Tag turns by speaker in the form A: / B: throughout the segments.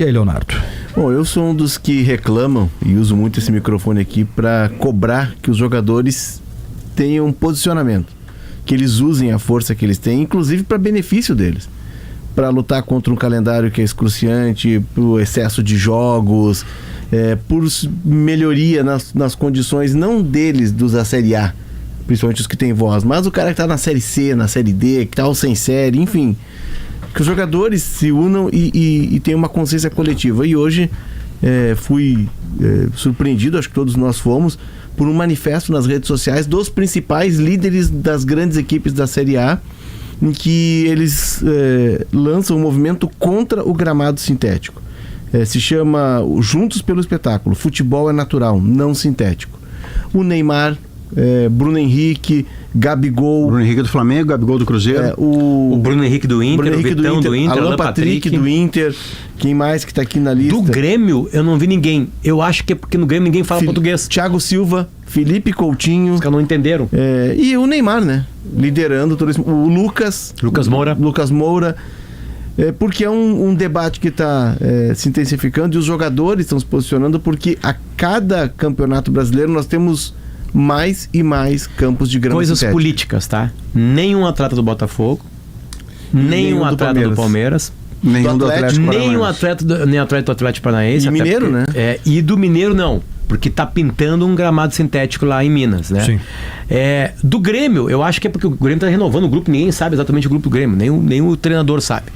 A: E aí, Leonardo?
B: Bom, eu sou um dos que reclamam, e uso muito esse microfone aqui para cobrar que os jogadores tenham um posicionamento, que eles usem a força que eles têm, inclusive para benefício deles, para lutar contra um calendário que é excruciante, por excesso de jogos, por melhoria nas condições, não deles, dos da Série A, principalmente os que têm voz, mas o cara que está na Série C, na Série D, que está sem série, enfim, que os jogadores se unam e tenham uma consciência coletiva. E hoje fui surpreendido, acho que todos nós fomos, por um manifesto nas redes sociais dos principais líderes das grandes equipes da Série A, em que eles lançam um movimento contra o gramado sintético. Se chama Juntos pelo Espetáculo, futebol é natural, não sintético. O Neymar, Bruno Henrique, Gabigol.
C: Bruno Henrique do Flamengo, Gabigol do Cruzeiro.
D: O Bruno Henrique do Inter, o Vitão do Inter,
B: Alan Patrick do Inter. Quem mais que está aqui na lista?
D: Do Grêmio, eu não vi ninguém. Eu acho que é porque no Grêmio ninguém fala português.
B: Thiago Silva, Felipe Coutinho.
D: Os caras não entenderam.
B: E o Neymar, né? Liderando todo esse... O Lucas Moura. Porque é um debate que está se intensificando e os jogadores estão se posicionando, porque a cada campeonato brasileiro nós temos mais e mais campos de grama
D: Coisas
B: sintética.
D: Políticas, tá? Nenhum atleta do Botafogo, nenhum atleta do Palmeiras,
B: nenhum do Atlético Paranaense.
D: Nem atleta do Atlético Paranaense.
B: E Mineiro,
D: porque,
B: né?
D: E do Mineiro não, porque tá pintando um gramado sintético lá em Minas, né?
A: Sim.
D: Do Grêmio, eu acho que é porque o Grêmio tá renovando o grupo, ninguém sabe exatamente o grupo do Grêmio, nem o treinador sabe,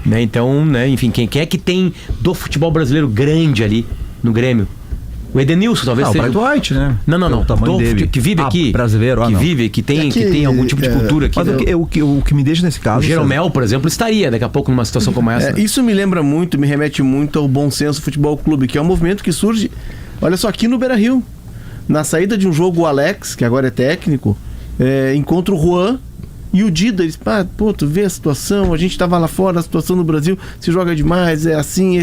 D: né? Então, né, enfim, quem é que tem do futebol brasileiro grande ali no Grêmio? O Edenilson talvez seja.
A: O Bright White, né?
D: Não.
A: O tamanho dele.
D: Que vive aqui.
A: Brasileiro,
D: que vive, que tem algum tipo de cultura aqui.
A: Mas o que me deixa nesse caso...
D: O Jeromel, por exemplo, estaria daqui a pouco numa situação como essa.
B: Isso me lembra muito, me remete muito ao Bom Senso Futebol Clube, que é um movimento que surge, olha só, aqui no Beira-Rio. Na saída de um jogo, o Alex, que agora é técnico, encontra o Juan e o Dida. Eles, tu vê a situação, a gente tava lá fora, a situação no Brasil, se joga demais, é assim,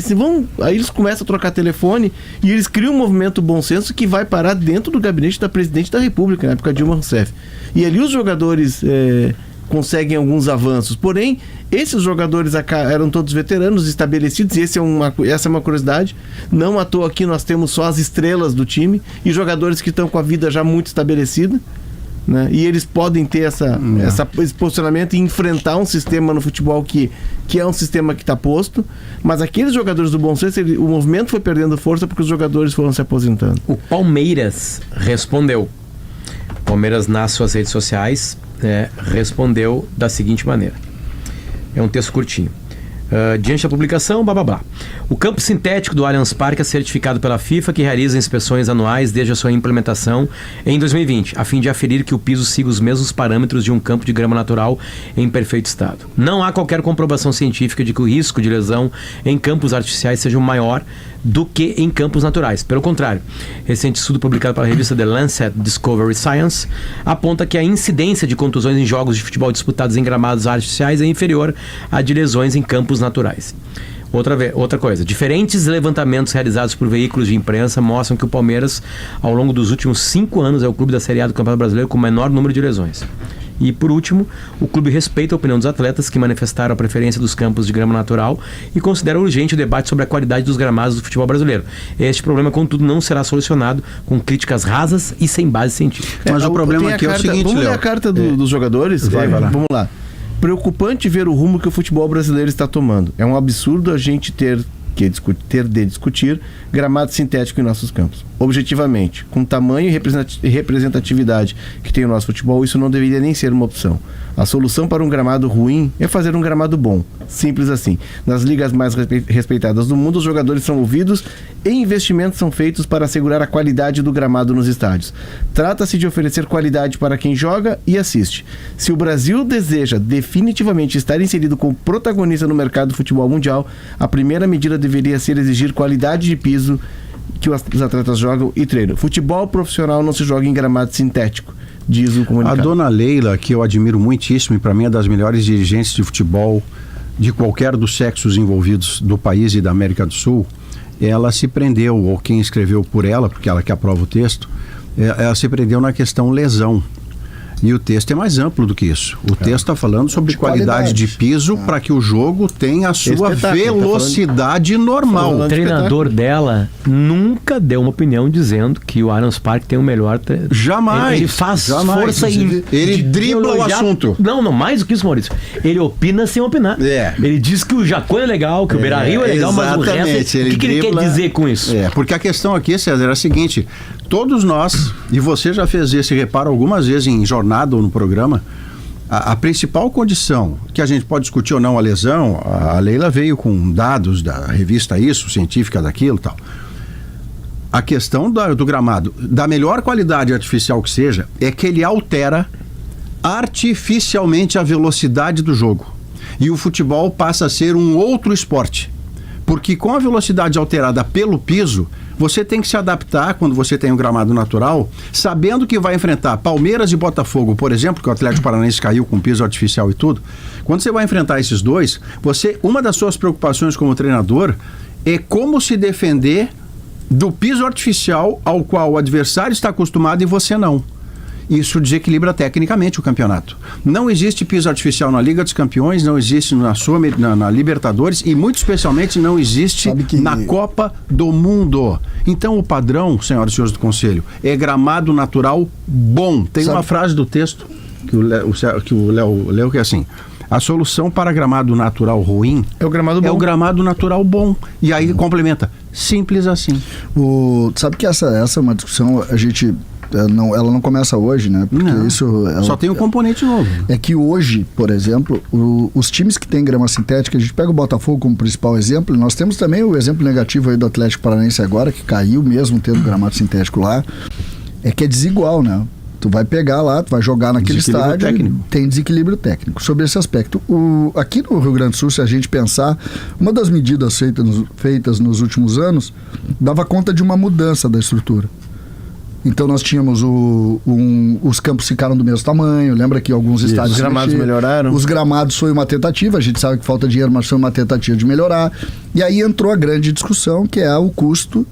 B: aí eles começam a trocar telefone e eles criam um movimento Bom Senso que vai parar dentro do gabinete da Presidente da República, na época Dilma Rousseff. E ali os jogadores conseguem alguns avanços, porém esses jogadores eram todos veteranos estabelecidos, e essa é uma curiosidade. Não à toa aqui nós temos só as estrelas do time e jogadores que estão com a vida já muito estabelecida, né? E eles podem ter esse posicionamento e enfrentar um sistema no futebol que é um sistema que está posto, mas aqueles jogadores do Bom Senso, o movimento foi perdendo força porque os jogadores foram se aposentando.
D: O Palmeiras respondeu. O Palmeiras, nas suas redes sociais, respondeu da seguinte maneira. É um texto curtinho. Diante da publicação, blá. O campo sintético do Allianz Parque é certificado pela FIFA, que realiza inspeções anuais desde a sua implementação em 2020, a fim de aferir que o piso siga os mesmos parâmetros de um campo de grama natural em perfeito estado. Não há qualquer comprovação científica de que o risco de lesão em campos artificiais seja maior do que em campos naturais. Pelo contrário, recente estudo publicado pela revista The Lancet Discovery Science aponta que a incidência de contusões em jogos de futebol disputados em gramados artificiais é inferior à de lesões em campos naturais. Outra coisa, diferentes levantamentos realizados por veículos de imprensa mostram que o Palmeiras, ao longo dos últimos 5 anos, é o clube da Série A do Campeonato Brasileiro com o menor número de lesões. E, por último, o clube respeita a opinião dos atletas que manifestaram a preferência dos campos de grama natural e considera urgente o debate sobre a qualidade dos gramados do futebol brasileiro. Este problema, contudo, não será solucionado com críticas rasas e sem base científica.
C: Mas o problema aqui é o seguinte,
B: vamos ler a carta dos jogadores?
C: Vai lá.
B: Vamos lá. Preocupante ver o rumo que o futebol brasileiro está tomando. É um absurdo a gente ter de discutir gramado sintético em nossos campos. Objetivamente, com o tamanho e representatividade que tem o nosso futebol, isso não deveria nem ser uma opção. A solução para um gramado ruim é fazer um gramado bom. Simples assim. Nas ligas mais respeitadas do mundo, os jogadores são ouvidos e investimentos são feitos para assegurar a qualidade do gramado nos estádios. Trata-se de oferecer qualidade para quem joga e assiste. Se o Brasil deseja definitivamente estar inserido como protagonista no mercado do futebol mundial, a primeira medida deveria ser exigir qualidade de piso que os atletas jogam e treinam. Futebol profissional não se joga em gramado sintético, diz o comunicado.
C: A dona Leila, que eu admiro muitíssimo e para mim é das melhores dirigentes de futebol de qualquer dos sexos envolvidos do país e da América do Sul, ela se prendeu, ou quem escreveu por ela, porque ela que aprova o texto, ela se prendeu na questão lesão. E o texto é mais amplo do que isso. O texto está falando sobre
E: De
C: qualidade de
E: qualidade.
C: piso para que o jogo tenha a sua
B: Espetáculo,
C: velocidade normal.
B: falando-
D: O treinador dela nunca deu uma opinião dizendo que o Allianz Parque tem o melhor...
C: Jamais.
D: Ele faz
C: Jamais.
D: força
C: Inclusive, ele
D: de
C: dribla o
D: elogiar-
C: assunto.
D: Não, mais do que isso, Maurício. Ele opina sem opinar.
C: É.
D: Ele diz que o Jacó é legal, que o Beira-Rio é legal, mas o resto...
C: exatamente,
D: O que ele quer
C: dribla-
D: dizer com isso?
C: É, porque a questão aqui, César, é a seguinte: todos nós, e você já fez esse reparo algumas vezes em jornada ou no programa, a principal condição que a gente pode discutir ou não a lesão, a Leila veio com dados da revista Isso, científica daquilo e tal. A questão do gramado, da melhor qualidade artificial que seja, é que ele altera artificialmente a velocidade do jogo. E o futebol passa a ser um outro esporte. Porque com a velocidade alterada pelo piso, você tem que se adaptar quando você tem um gramado natural, sabendo que vai enfrentar Palmeiras e Botafogo, por exemplo, que o Atlético Paranaense caiu com piso artificial e tudo. Quando você vai enfrentar esses dois, uma das suas preocupações como treinador é como se defender do piso artificial ao qual o adversário está acostumado e você não. Isso desequilibra tecnicamente o campeonato. Não existe piso artificial na Liga dos Campeões, não existe na Libertadores e, muito especialmente, não existe
E: Sabe que-
C: na Copa do Mundo. Então, o padrão, senhoras e senhores do Conselho, é gramado natural bom. Tem
E: Sabe-
C: uma frase do texto que o Léo leu que é assim: a solução para gramado natural ruim
B: É o gramado
C: é
B: bom.
C: o gramado natural bom. E aí complementa, simples assim.
E: Sabe que essa é uma discussão, a gente... ela não começa hoje, né? Porque
C: Não,
E: isso...
C: só tem um componente novo.
E: É que hoje, por exemplo, os times que têm grama sintética, a gente pega o Botafogo como principal exemplo, nós temos também o exemplo negativo aí do Atlético Paranaense agora, que caiu mesmo tendo gramado sintético lá, é que é desigual, né? Tu vai pegar lá, tu vai jogar naquele
C: Desequilíbrio
E: estádio,
C: técnico.
E: tem desequilíbrio técnico. Sobre esse aspecto, aqui no Rio Grande do Sul, se a gente pensar, uma das medidas feitas nos últimos anos dava conta de uma mudança da estrutura. Então nós tínhamos os campos ficaram do mesmo tamanho, lembra que alguns estádios
B: Os
E: se
B: gramados
E: mexeram.
B: melhoraram.
E: Os gramados foi uma tentativa, a gente sabe que falta dinheiro, mas foi uma tentativa de melhorar. E aí entrou a grande discussão, que é o custo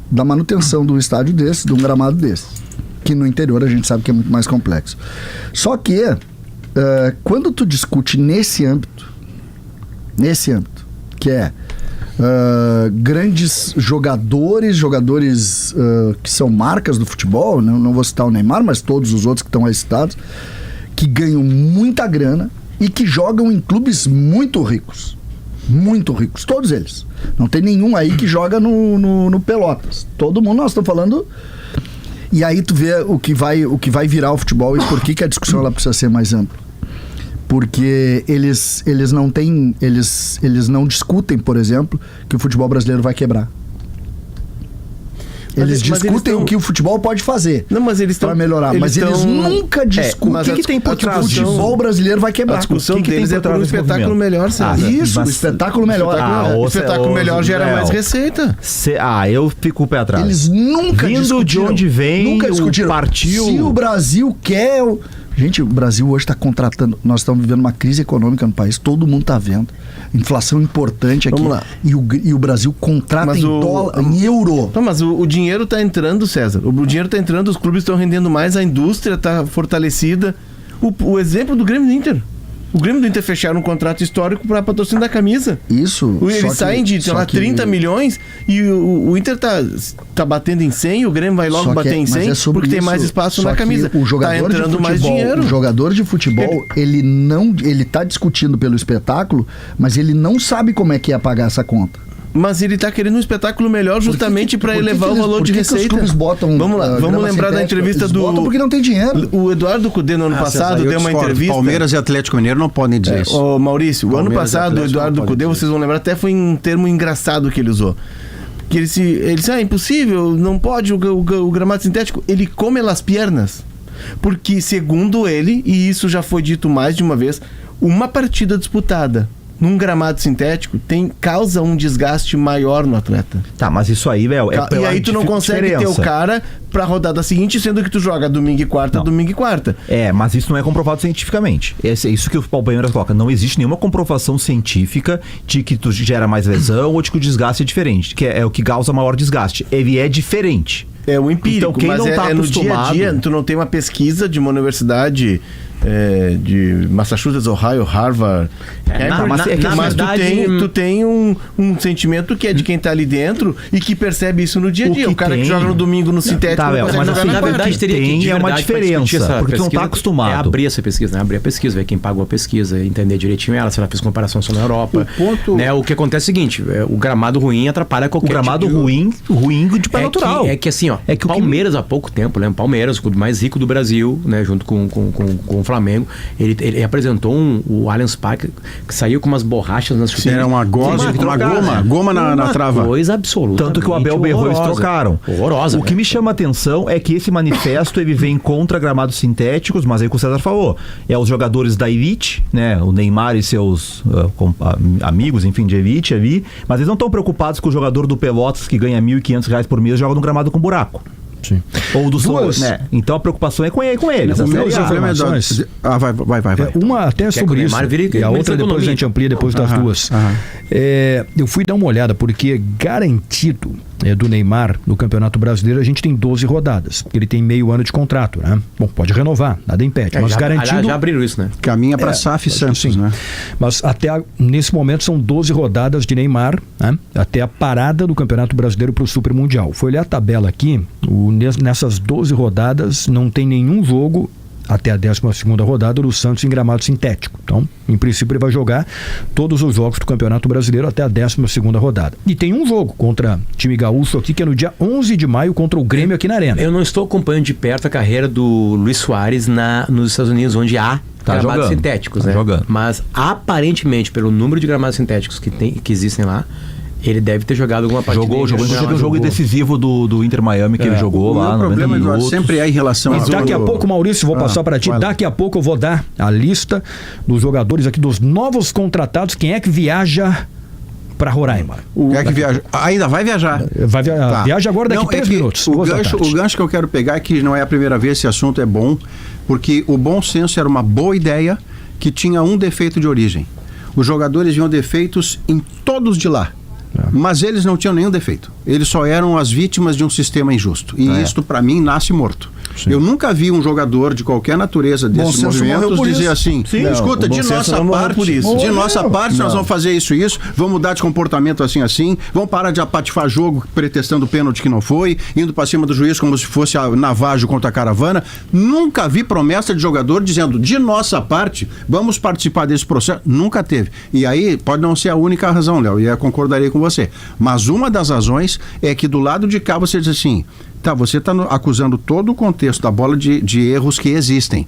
E: da manutenção de um estádio desse, de um gramado desse. Que no interior a gente sabe que é muito mais complexo. Só que, quando tu discute nesse âmbito, que é grandes jogadores que são marcas do futebol, não vou citar o Neymar, mas todos os outros que estão aí citados, que ganham muita grana e que jogam em clubes muito ricos, todos eles. Não tem nenhum aí que joga no Pelotas. Todo mundo, nós estamos falando. E aí tu vê o que vai virar o futebol e por que a discussão ela precisa ser mais ampla. Porque eles não discutem, por exemplo, que o futebol brasileiro vai quebrar. Eles discutem o que o futebol pode fazer.
B: Não, mas eles estão
E: para melhorar, mas eles nunca discutem
B: mas
E: o que tem por
B: trás
E: trás. O futebol brasileiro vai
B: A
E: quebrar.
B: discussão
A: O que
B: deles
A: tem
B: é
A: por
B: por um
A: trás desse
B: espetáculo
A: movimento?
B: melhor, César.
E: Isso,
A: mas-
E: o espetáculo melhor.
B: O espetáculo melhor gera mais receita.
A: Eu fico com o pé atrás.
E: Eles nunca
A: Vindo
E: discutiram.
A: de onde vem,
E: nunca
A: o
E: discutiram.
A: partiu.
E: Se o Brasil quer... Gente, o Brasil hoje está contratando... Nós estamos vivendo uma crise econômica no país, todo mundo está vendo. Inflação importante aqui.
B: Vamos lá.
E: E o Brasil contrata
B: Mas
E: em dólar, em euro.
B: Não, mas o dinheiro tá entrando, César. O dinheiro tá entrando, os clubes estão rendendo mais, a indústria tá fortalecida. O exemplo do Grêmio do Inter. O Grêmio do Inter fecharam um contrato histórico para patrocínio da camisa.
E: Isso.
B: Eles saem de, sei lá, 30 milhões e o Inter tá batendo em 100 e o Grêmio vai logo bater em 100 porque tem mais espaço na camisa.
E: O jogador
B: tá entrando
E: de futebol,
B: mais dinheiro.
E: O jogador de futebol, ele tá discutindo pelo espetáculo, mas ele não sabe como é que é pagar essa conta.
B: Mas ele tá querendo um espetáculo melhor justamente para elevar o valor de
E: Por que
B: receita.
E: os clubes botam,
B: vamos lá, vamos
E: grama
B: lembrar da
E: sintética?
B: entrevista
E: Eles
B: do...
E: botam porque não tem dinheiro.
B: O Eduardo Cudê no ano passado
C: César, eu
B: deu uma
C: discordo.
B: entrevista...
C: Palmeiras e Atlético Mineiro não podem dizer isso.
B: Ô Maurício, o ano
C: Palmeiras e
B: passado o
C: Atlético
B: Eduardo
C: não podem
B: Cudê,
C: dizer
B: vocês vão lembrar, até foi um termo engraçado que ele usou. Que ele disse, é impossível, não pode o gramado sintético. Ele come las piernas. Porque, segundo ele, e isso já foi dito mais de uma vez, uma partida disputada num gramado sintético causa um desgaste maior no atleta.
A: Tá, mas isso aí, Léo,
B: E aí tu não consegue ter o cara pra rodada seguinte, sendo que tu joga domingo e quarta,
A: Não.
B: domingo e quarta.
A: Mas isso não é comprovado cientificamente. É isso que o Palmeiras coloca. Não existe nenhuma comprovação científica de que tu gera mais lesão ou de que o desgaste é diferente. Que é o que causa maior desgaste. Ele é diferente.
B: É o empírico,
A: Então, quem
B: mas
A: não tá
B: no dia a
A: acostumado-
B: dia, tu não tem uma pesquisa de uma universidade de Massachusetts, Ohio, Harvard. Mas tu tem um sentimento que é de quem tá ali dentro e que percebe isso no dia a
A: O
B: dia.
A: que
B: O cara
A: tem-
B: que joga no domingo no sintético
A: Tá,
B: não
A: Léo,
B: consegue
A: mas
B: jogar
A: assim,
B: na
D: Na
B: parque.
D: verdade, teria que,
A: tem
D: de
A: é uma
D: verdade, pra
A: diferença,
D: discutir essa
A: porque tu não tá
D: pesquisa,
A: acostumado.
D: É abrir essa pesquisa, né? Abrir a pesquisa, ver quem pagou a pesquisa, entender direitinho ela, se ela fez comparação só na Europa. O que acontece é o seguinte, o gramado ruim atrapalha
A: O
D: qualquer
A: gramado
D: tipo de...
A: ruim de pé natural.
D: É que assim, ó,
A: É que o que-
D: Palmeiras há pouco tempo, lembra? Palmeiras, o clube mais rico do Brasil, né? Junto com o Flamengo, ele apresentou o Allianz Parque que saiu com umas borrachas nas chuteiras.
C: Era uma goma na trava.
D: Coisa absoluta.
A: Tanto que o Abel berrou, eles trocaram.
D: Horrorosa.
A: O que me chama a atenção é que esse manifesto ele vem contra gramados sintéticos, mas aí o que o César falou, é os jogadores da elite, né, o Neymar e seus amigos, enfim, de elite ali, mas eles não estão preocupados com o jogador do Pelotas que ganha R$1.500 por mês e joga num gramado com buraco.
C: Sim.
A: Ou do
F: Duas.
A: né? Então a preocupação é com eles.
F: O
A: A
F: meu
A: Série A.
F: informações.
C: Vai.
F: Uma até
D: Quer
F: sobre
D: que o
F: isso.
D: Neymar vire
F: E a
D: ministro
F: outra
D: da
F: depois a
D: Economia.
F: gente amplia depois das duas. Eu fui dar uma olhada, porque garantido do Neymar no Campeonato Brasileiro a gente tem 12 rodadas. Ele tem meio ano de contrato, né? Bom, pode renovar, nada impede. Mas garantido.
D: Já abriram isso, né?
C: Caminha para SAF e Santos,
F: sim.
C: né?
F: Mas nesse momento são 12 rodadas de Neymar, né? Até a parada do Campeonato Brasileiro para o Super Mundial. Foi olhar a tabela aqui, nessas 12 rodadas não tem nenhum jogo até a 12ª rodada do Santos em gramado sintético. Então, em princípio, ele vai jogar todos os jogos do Campeonato Brasileiro até a 12ª rodada. E tem um jogo contra time gaúcho aqui, que é no dia 11 de maio contra o Grêmio aqui na Arena.
D: Eu não estou acompanhando de perto a carreira do Luis Soares nos Estados Unidos, onde há
A: Tá
D: gramados
A: jogando.
D: sintéticos,
A: Tá
D: né?
A: jogando.
D: Mas aparentemente, pelo número de gramados sintéticos que existem lá, ele deve ter jogado alguma partida.
A: Jogou, inclusive um jogo
D: jogou.
A: decisivo do Inter Miami que ele jogou
C: O
A: lá,
C: meu
A: 90
C: problema, Eduardo,
A: minutos.
C: sempre é em relação
F: E daqui a pouco, Maurício, vou passar para ti.
C: vai lá.
F: Daqui a pouco eu vou dar a lista dos jogadores aqui, dos novos contratados. Quem é que viaja para Roraima?
C: Quem é que viaja? Ainda vai viajar. Tá.
F: Viaja agora daqui
C: Não,
F: 3
C: que
F: minutos.
C: O
F: 2 da
C: gancho,
F: tarde.
C: o gancho que eu quero pegar é que não é a primeira vez, esse assunto é bom, porque o bom senso era uma boa ideia que tinha um defeito de origem. Os jogadores vinham defeitos em todos de lá. Mas eles não tinham nenhum defeito. Eles só eram as vítimas de um sistema injusto. E isto, para mim, nasce morto. Eu nunca vi um jogador de qualquer natureza desses
E: senso morreu
C: movimentos
E: por
C: dizer
E: isso.
C: assim,
B: Não,
C: escuta,
B: o bom
C: de
B: senso
C: nossa
B: não morreu
C: parte,
B: por isso.
C: de nossa parte nós vamos fazer isso, vamos mudar de comportamento assim, vamos parar de apatifar jogo pretextando pênalti que não foi, indo para cima do juiz como se fosse a Navajo contra a Caravana. Nunca vi promessa de jogador dizendo, de nossa parte, vamos participar desse processo. Nunca teve. E aí, pode não ser a única razão, Léo, e eu concordaria com você. Mas uma das razões é que do lado de cá você diz assim, tá, você está acusando todo o contexto da bola de erros que existem.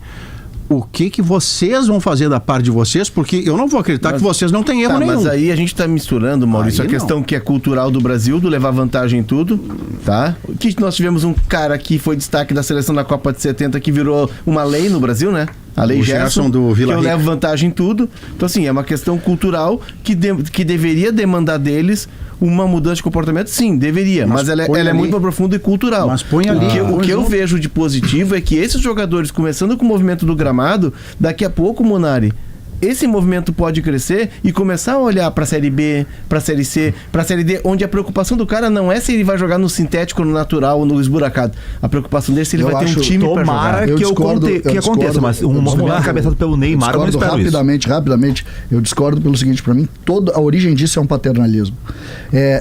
C: O que vocês vão fazer da parte de vocês? Porque eu não vou acreditar que vocês não têm erro nenhum.
B: Mas aí a gente tá misturando, Maurício,
C: Aí
B: a questão que é cultural do Brasil, do levar vantagem em tudo, tá? Que nós tivemos um cara que foi destaque da seleção da Copa de 70 que virou uma lei no Brasil, né? A lei
C: O
B: Gerson,
C: do Vila
B: que eu
C: Rica.
B: levo vantagem em tudo. Então, assim, é uma questão cultural que deveria demandar deles uma mudança de comportamento. Sim, deveria, mas ela
C: põe
B: é
C: ali.
B: muito mais profunda e cultural.
C: Mas põe ali.
B: O que eu vejo de positivo é que esses jogadores, começando com o movimento do gramado, daqui a pouco, Monari, esse movimento pode crescer e começar a olhar para a Série B, para a Série C, para a Série D, onde a preocupação do cara não é se ele vai jogar no sintético, no natural ou no esburacado. A preocupação dele é se ele
E: Eu
B: vai ter um
E: acho-
B: time para
A: Tomara
B: jogar.
E: Eu
A: que
E: discordo, eu
A: aconteça,
E: discordo,
A: mas
E: eu
A: um movimento
E: discordo.
A: cabeçado pelo Neymar, eu não
E: Discordo
A: espero isso.
E: rapidamente. Eu discordo pelo seguinte, pra mim, toda a origem disso é um paternalismo.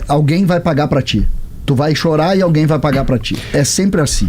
E: Alguém vai pagar pra ti. Tu vai chorar e alguém vai pagar pra ti. É sempre assim.